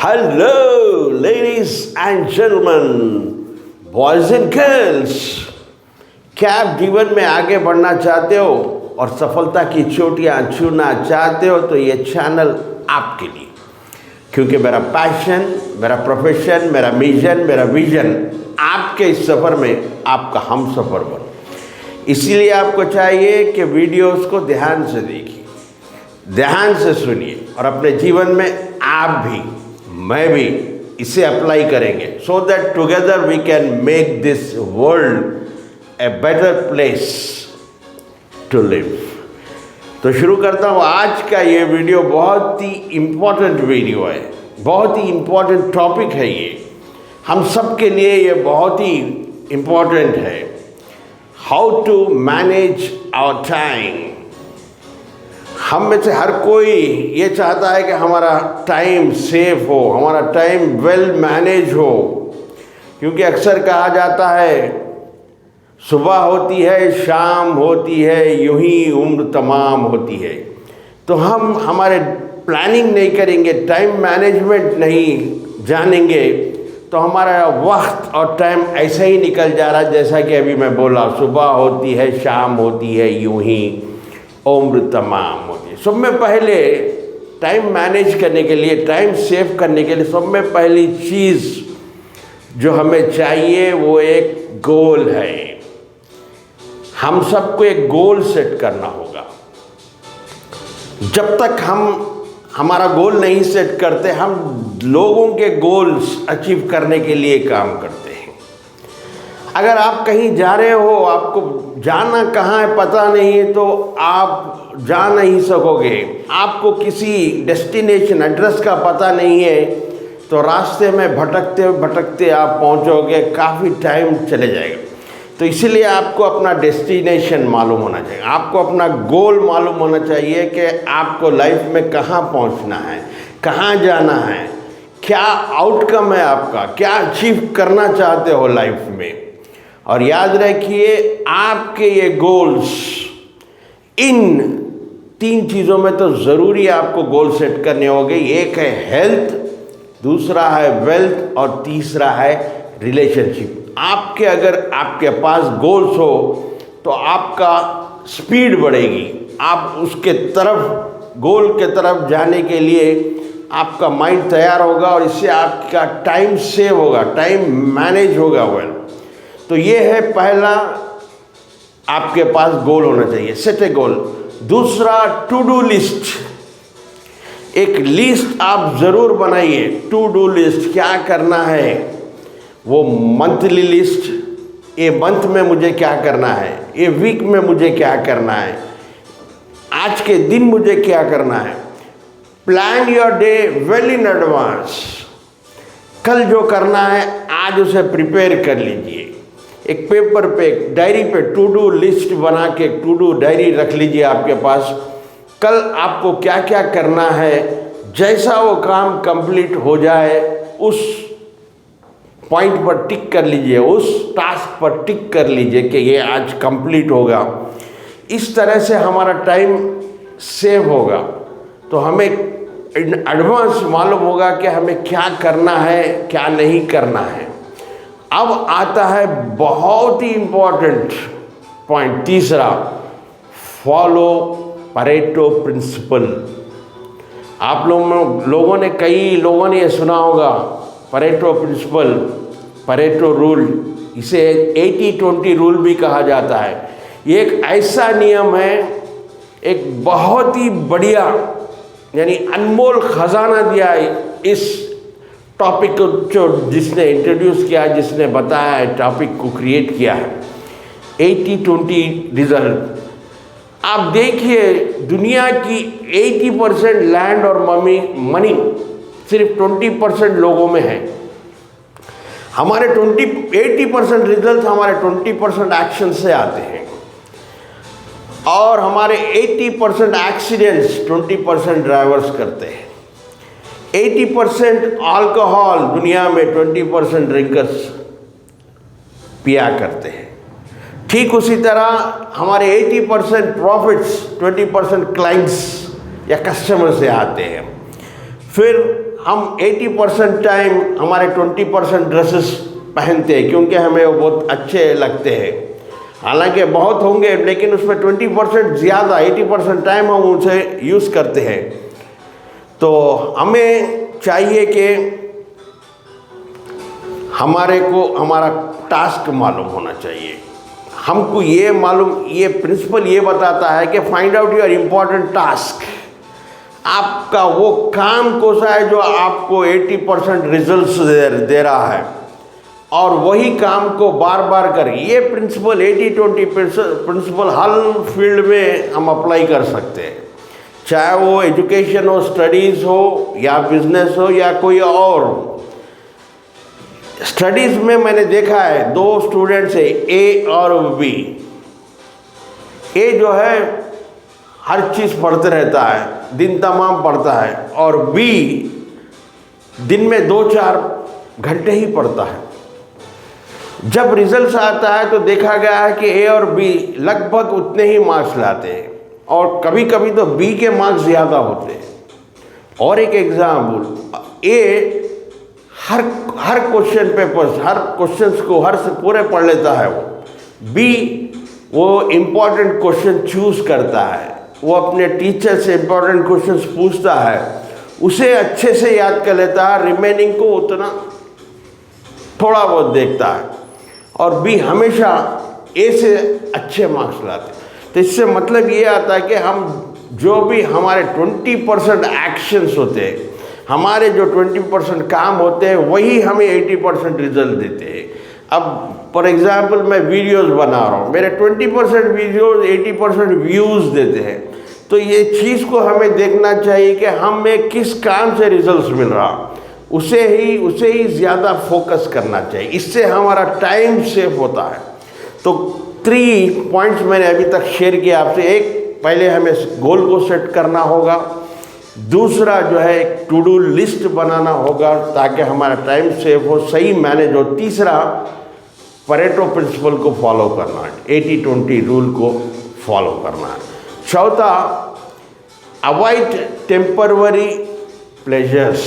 Hello, ladies and gentlemen, boys and girls. क्या आप जीवन में आगे बढ़ना चाहते हो और सफलता की चोटियां छूना चाहते हो तो ये चैनल आपके लिए, क्योंकि मेरा पैशन, मेरा प्रोफेशन, मेरा मिशन, मेरा विजन आपके इस सफ़र में आपका हम सफ़र बनो। इसीलिए आपको चाहिए कि वीडियोस को ध्यान से देखिए, ध्यान से सुनिए और अपने जीवन में आप भी, मैं भी इसे अप्लाई करेंगे, so that together we can make this world a better place to live. तो शुरू करता हूँ। आज का ये वीडियो बहुत ही इम्पोर्टेंट वीडियो है, बहुत ही इम्पोर्टेंट टॉपिक है ये, हम सब के लिए ये बहुत ही इम्पोर्टेंट है। How to manage our time. हम में से हर कोई ये चाहता है कि हमारा टाइम सेफ हो, हमारा टाइम वेल मैनेज हो, क्योंकि अक्सर कहा जाता है सुबह होती है, शाम होती है, यूं ही उम्र तमाम होती है। तो हम हमारे प्लानिंग नहीं करेंगे, टाइम मैनेजमेंट नहीं जानेंगे, तो हमारा वक्त और टाइम ऐसे ही निकल जा रहा है जैसा कि अभी मैं बोला, सुबह होती है, शाम होती है, यूं ही उम्र तमाम होती है। सब में पहले टाइम मैनेज करने के लिए, टाइम सेव करने के लिए सब में पहली चीज़ जो हमें चाहिए वो एक गोल है। हम सबको एक गोल सेट करना होगा। जब तक हम हमारा गोल नहीं सेट करते, हम लोगों के गोल्स अचीव करने के लिए काम करते हैं। अगर आप कहीं जा रहे हो, आपको जाना कहाँ है पता नहीं है, तो आप जा नहीं सकोगे। आपको किसी डेस्टिनेशन एड्रेस का पता नहीं है, तो रास्ते में भटकते भटकते आप पहुँचोगे, काफ़ी टाइम चले जाएगा। तो इसीलिए आपको अपना डेस्टिनेशन मालूम होना चाहिए, आपको अपना गोल मालूम होना चाहिए कि आपको लाइफ में कहाँ पहुँचना है, कहाँ जाना है, क्या आउटकम है आपका, क्या अचीव करना चाहते हो लाइफ में। और याद रखिए, आपके ये गोल्स, इन 3 चीज़ों में तो ज़रूरी आपको गोल सेट करने होंगे। एक है हेल्थ, दूसरा है वेल्थ और तीसरा है रिलेशनशिप। अगर आपके पास गोल्स हो तो आपका स्पीड बढ़ेगी, आप उसके तरफ, गोल के तरफ जाने के लिए आपका माइंड तैयार होगा और इससे आपका टाइम सेव होगा, टाइम मैनेज होगा वेल। तो ये है पहला, आपके पास गोल होना चाहिए, सेट ए गोल। दूसरा, टू डू लिस्ट। एक लिस्ट आप ज़रूर बनाइए, टू डू लिस्ट, क्या करना है। वो मंथली लिस्ट, ये मंथ में मुझे क्या करना है, ये वीक में मुझे क्या करना है, आज के दिन मुझे क्या करना है। Plan your day well in advance. कल जो करना है आज उसे प्रिपेयर कर लीजिए। एक पेपर पे, एक डायरी पे टू डू लिस्ट बना के, एक टू डू डायरी रख लीजिए आपके पास। कल आपको क्या क्या करना है, जैसा वो काम कंप्लीट हो जाए उस पॉइंट पर टिक कर लीजिए, उस टास्क पर टिक कर लीजिए कि ये आज कंप्लीट होगा। इस तरह से हमारा टाइम सेव होगा, तो हमें एडवांस मालूम होगा कि हमें क्या करना है, क्या नहीं करना है। अब आता है बहुत ही इम्पोर्टेंट पॉइंट, तीसरा, फॉलो परेटो प्रिंसिपल। आप लोगों ने, कई लोगों ने ये सुना होगा, परेटो प्रिंसिपल, परेटो रूल, इसे 80-20 रूल भी कहा जाता है। ये एक ऐसा नियम है, एक बहुत ही बढ़िया यानी अनमोल खजाना दिया है इस टॉपिक को, जो जिसने इंट्रोड्यूस किया, जिसने बताया है, टॉपिक को क्रिएट किया है। 80-20 रिजल्ट। आप देखिए, दुनिया की 80% लैंड और मनी सिर्फ 20% लोगों में है। हमारे 80% रिजल्ट हमारे 20% एक्शन से आते हैं, और हमारे 80% एक्सीडेंट्स 20% ड्राइवर्स करते हैं। 80% अल्कोहल दुनिया में 20% ड्रिंकर्स पिया करते हैं। ठीक उसी तरह हमारे 80% प्रॉफिट्स 20% क्लाइंट्स या कस्टमर से आते हैं। फिर हम 80% टाइम हमारे 20% ड्रेसेस पहनते हैं क्योंकि हमें वो बहुत अच्छे लगते हैं। हालांकि बहुत होंगे लेकिन उसमें 20% ज़्यादा 80% टाइम हम उसे यूज़ करते हैं। तो हमें चाहिए कि हमारे को हमारा टास्क मालूम होना चाहिए। हमको ये प्रिंसिपल ये बताता है कि find out your important task. आपका वो काम कौन सा है जो आपको 80% रिजल्ट्स दे रहा है और वही काम को बार बार करें। ये प्रिंसिपल 80-20 प्रिंसिपल हर फील्ड में हम अप्लाई कर सकते हैं, चाहे वो एजुकेशन हो, स्टडीज़ हो या बिजनेस हो या कोई और। स्टडीज़ में मैंने देखा है 2 स्टूडेंट्स है, ए और बी। ए जो है हर चीज़ पढ़ते रहता है, दिन तमाम पढ़ता है, और बी दिन में 2-4 घंटे ही पढ़ता है। जब रिजल्ट्स आता है तो देखा गया है कि ए और बी लगभग उतने ही मार्क्स लाते हैं और कभी कभी तो बी के मार्क्स ज़्यादा होते हैं। और एक एग्जाम्पल, ए हर क्वेश्चन पेपर्स, हर क्वेश्चंस को हर से पूरे पढ़ लेता है बी वो इम्पॉर्टेंट क्वेश्चन चूज़ करता है, वो अपने टीचर से इम्पॉर्टेंट क्वेश्चंस पूछता है, उसे अच्छे से याद कर लेता है, रिमेनिंग को उतना थोड़ा बहुत देखता है, और बी हमेशा ए से अच्छे मार्क्स लाते। तो इससे मतलब ये आता है कि हम जो भी हमारे 20% एक्शंस होते हैं, हमारे जो 20% काम होते हैं, वही हमें 80% रिजल्ट देते हैं। अब फॉर एग्जांपल मैं वीडियोस बना रहा हूँ, मेरे 20% वीडियोस 80% व्यूज़ देते हैं। तो ये चीज़ को हमें देखना चाहिए कि हमें किस काम से रिजल्ट्स मिल रहा, उसे ही ज़्यादा फोकस करना चाहिए। इससे हमारा टाइम सेव होता है। तो 3 पॉइंट्स मैंने अभी तक शेयर किया आपसे। एक, पहले हमें गोल को सेट करना होगा। दूसरा जो है एक टू डू लिस्ट बनाना होगा ताकि हमारा टाइम सेव हो, सही मैनेज हो। तीसरा, परेटो प्रिंसिपल को फॉलो करना है, 80-20 रूल को फॉलो करना है। चौथा, अवॉइड टेम्पररी प्लेजर्स।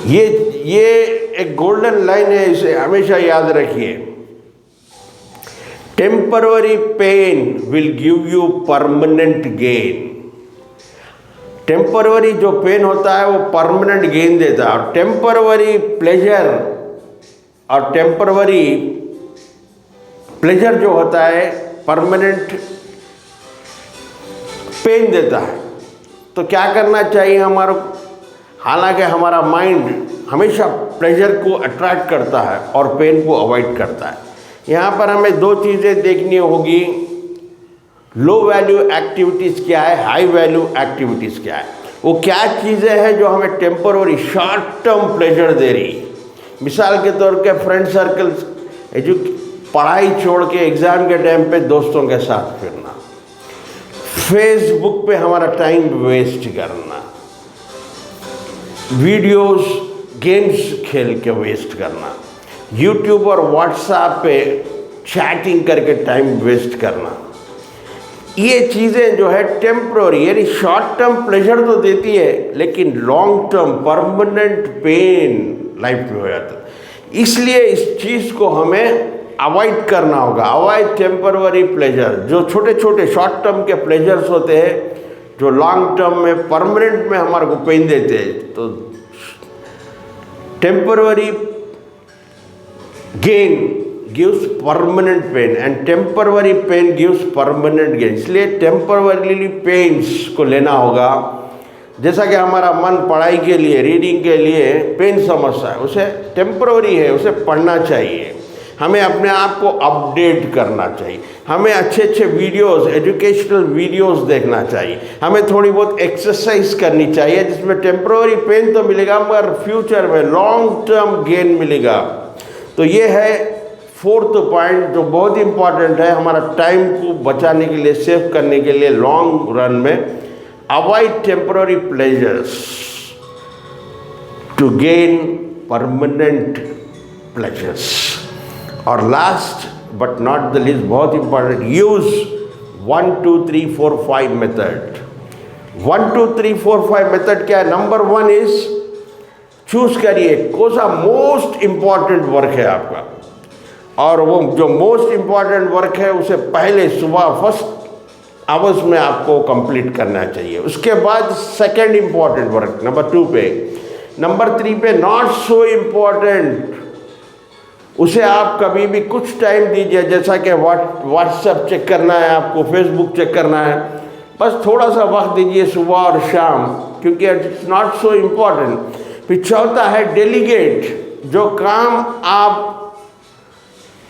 ये एक गोल्डन लाइन है, इसे हमेशा याद रखिए। Temporary pain will give you permanent gain. Temporary जो पेन होता है वो परमानेंट गेन देता है, और टेम्पररी प्लेजर और टेम्पररी प्लेजर जो होता है परमानेंट पेन देता है। तो क्या करना चाहिए हमारे को? हालांकि हमारा माइंड हमेशा प्लेजर को अट्रैक्ट करता है और पेन को अवॉइड करता है। यहाँ पर हमें 2 चीज़ें देखनी होगी, लो वैल्यू एक्टिविटीज़ क्या है, हाई वैल्यू एक्टिविटीज़ क्या है। वो क्या चीज़ें हैं जो हमें टेम्पररी शॉर्ट टर्म प्लेजर दे रही। मिसाल के तौर पे फ्रेंड सर्कल, पढ़ाई छोड़ के एग्ज़ाम के टाइम पे दोस्तों के साथ फिरना, फेसबुक पे हमारा टाइम वेस्ट करना, वीडियोस गेम्स खेल के वेस्ट करना, यूट्यूब और व्हाट्सएप पे चैटिंग करके टाइम वेस्ट करना। ये चीज़ें जो है टेम्पररी यानी शॉर्ट टर्म प्लेजर तो देती है, लेकिन long term permanent pain life में हो जाता है। इसलिए इस चीज़ को हमें अवॉइड करना होगा। अवॉइड टेम्पररी प्लेजर, जो छोटे छोटे शॉर्ट टर्म के प्लेजर्स होते हैं जो लॉन्ग टर्म में परमानेंट में हमारे को पेन देते हैं। तो temporary gain gives permanent pain and temporary pain gives permanent gain. इसलिए टेम्पररी पेन्स को लेना होगा। जैसा कि हमारा मन पढ़ाई के लिए, रीडिंग के लिए पेन समझता है, उसे टेम्पररी है, उसे पढ़ना चाहिए। हमें अपने आप को अपडेट करना चाहिए, हमें अच्छे अच्छे वीडियोस, एजुकेशनल वीडियोस देखना चाहिए, हमें थोड़ी बहुत एक्सरसाइज करनी चाहिए जिसमें टेम्पररी पेन तो मिलेगा मगर फ्यूचर में लॉन्ग टर्म गेन मिलेगा। तो ये है 4th पॉइंट जो बहुत इंपॉर्टेंट है हमारा टाइम को बचाने के लिए, सेव करने के लिए लॉन्ग रन में। Avoid temporary pleasures to gain permanent pleasures. और last but not the least, बहुत इंपॉर्टेंट, यूज 1 2 3 4 5 मेथड। 1 2 3 4 5 मेथड क्या है? नंबर 1 इज चूज करिए कौन सा मोस्ट इम्पॉर्टेंट वर्क है आपका, और वो जो मोस्ट इम्पॉर्टेंट वर्क है उसे पहले सुबह फर्स्ट आवर्स में आपको कंप्लीट करना चाहिए। उसके बाद सेकंड इम्पॉर्टेंट वर्क नंबर 2 पे, नंबर 3 पे नॉट सो इम्पॉर्टेंट, उसे आप कभी भी कुछ टाइम दीजिए, जैसा कि व्हाट्सएप चेक करना है आपको, फेसबुक चेक करना है, बस थोड़ा सा वक्त दीजिए सुबह और शाम, क्योंकि इट्स नॉट सो इम्पॉर्टेंट। फिर चौथा है डेलीगेट, जो काम आप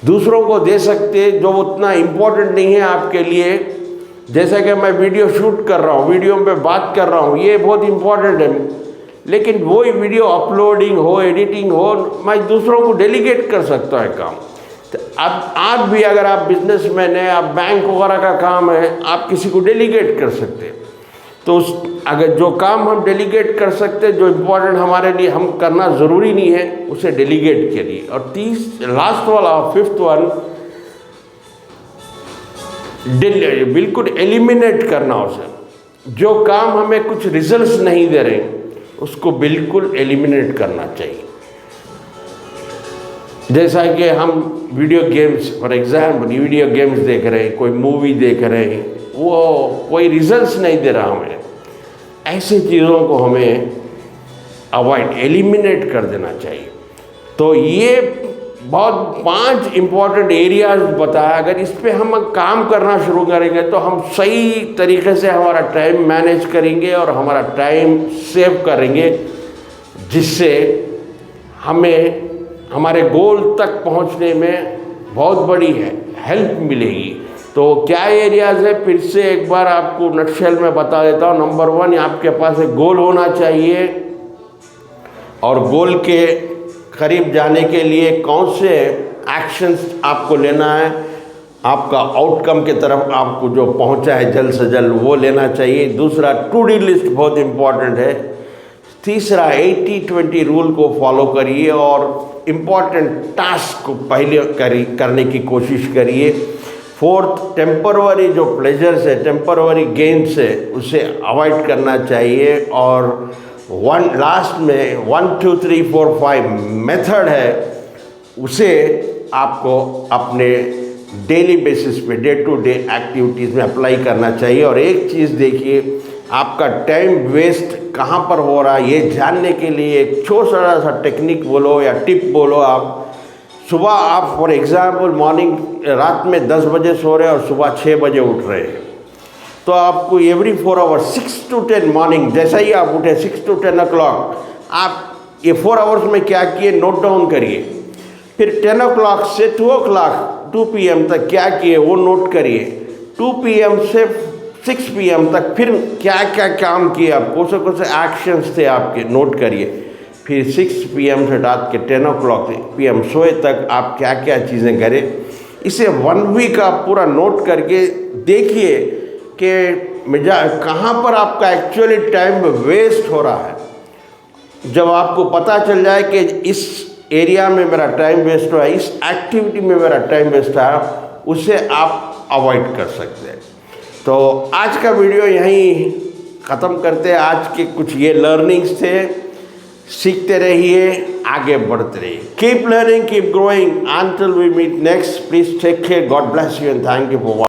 दूसरों को दे सकते जो उतना इम्पोर्टेंट नहीं है आपके लिए, जैसा कि मैं वीडियो शूट कर रहा हूँ, वीडियो पे बात कर रहा हूँ, ये बहुत इम्पोर्टेंट है, लेकिन वही वीडियो अपलोडिंग हो, एडिटिंग हो, मैं दूसरों को डेलीगेट कर सकता है काम। तो अब आप भी अगर आप बिजनेसमैन हैं, आप बैंक वगैरह का काम है, आप किसी को डेलीगेट कर सकते हैं। तो अगर जो काम हम डेलीगेट कर सकते हैं, जो इम्पोर्टेंट हमारे लिए हम करना ज़रूरी नहीं है, उसे डेलीगेट करिए। और लास्ट वाला 5th वन, बिल्कुल एलिमिनेट करना उसे। जो काम हमें कुछ रिजल्ट्स नहीं दे रहे उसको बिल्कुल एलिमिनेट करना चाहिए। जैसा कि हम video games, for example video games देख रहे हैं, कोई मूवी देख रहे हैं, वो कोई रिजल्ट्स नहीं दे रहा हमें, ऐसी चीज़ों को हमें अवॉइड, एलिमिनेट कर देना चाहिए। तो ये बहुत 5 इम्पॉर्टेंट एरियाज बताया, अगर इस पे हम काम करना शुरू करेंगे तो हम सही तरीके से हमारा टाइम मैनेज करेंगे और हमारा टाइम सेव करेंगे, जिससे हमें हमारे गोल तक पहुंचने में बहुत बड़ी हेल्प मिलेगी। तो क्या एरियाज है, फिर से एक बार आपको नटशेल में बता देता हूँ। नंबर 1, आपके पास एक गोल होना चाहिए, और गोल के करीब जाने के लिए कौन से एक्शंस आपको लेना है, आपका आउटकम की तरफ आपको जो पहुंचा है जल्द से जल्द वो लेना चाहिए। दूसरा, टू डू लिस्ट बहुत इम्पॉर्टेंट है। तीसरा, 80-20 रूल को फॉलो करिए और इम्पॉर्टेंट टास्क को पहले करने की कोशिश करिए। 4th, टेम्पररी जो प्लेजर्स है, टेम्पररी गेन्स है, उसे अवॉइड करना चाहिए। और लास्ट में 1 2 3 4 5 मेथड है, उसे आपको अपने डेली बेसिस पे, डे टू डे एक्टिविटीज़ में अप्लाई करना चाहिए। और एक चीज़ देखिए, आपका टाइम वेस्ट कहाँ पर हो रहा है ये जानने के लिए एक छोटा सा टेक्निक बोलो या टिप बोलो। आप सुबह, आप फॉर एग्जाम्पल मॉर्निंग, रात में 10 बजे सो रहे हैं और सुबह 6 बजे उठ रहे हैं, तो आपको एवरी 4 आवर्स 6 to 10 मॉर्निंग, जैसा ही आप उठे 6 to 10 o'clock, आप ये 4 आवर्स में क्या किए नोट डाउन करिए। फिर 10 o'clock से 2 PM तक क्या किए वो नोट करिए। 2 PM से 6 PM तक फिर क्या क्या काम किए, आप कौन से एक्शंस थे आपके, नोट करिए। फिर 6 PM से रात के 10 o'clock PM सोए तक आप क्या क्या चीज़ें करें। इसे 1 वीक आप पूरा नोट करके देखिए कि कहाँ पर आपका एक्चुअली टाइम वेस्ट हो रहा है। जब आपको पता चल जाए कि इस एरिया में मेरा टाइम वेस्ट हुआ है, इस एक्टिविटी में मेरा टाइम वेस्ट है, उसे आप अवॉइड कर सकते हैं। तो आज का वीडियो यहीं ख़त्म करते हैं। आज के कुछ ये लर्निंग्स थे, सीखते रहिए, आगे बढ़ते रहिए। Keep learning, keep growing, until we meet next. Please take care, God bless you and thank you for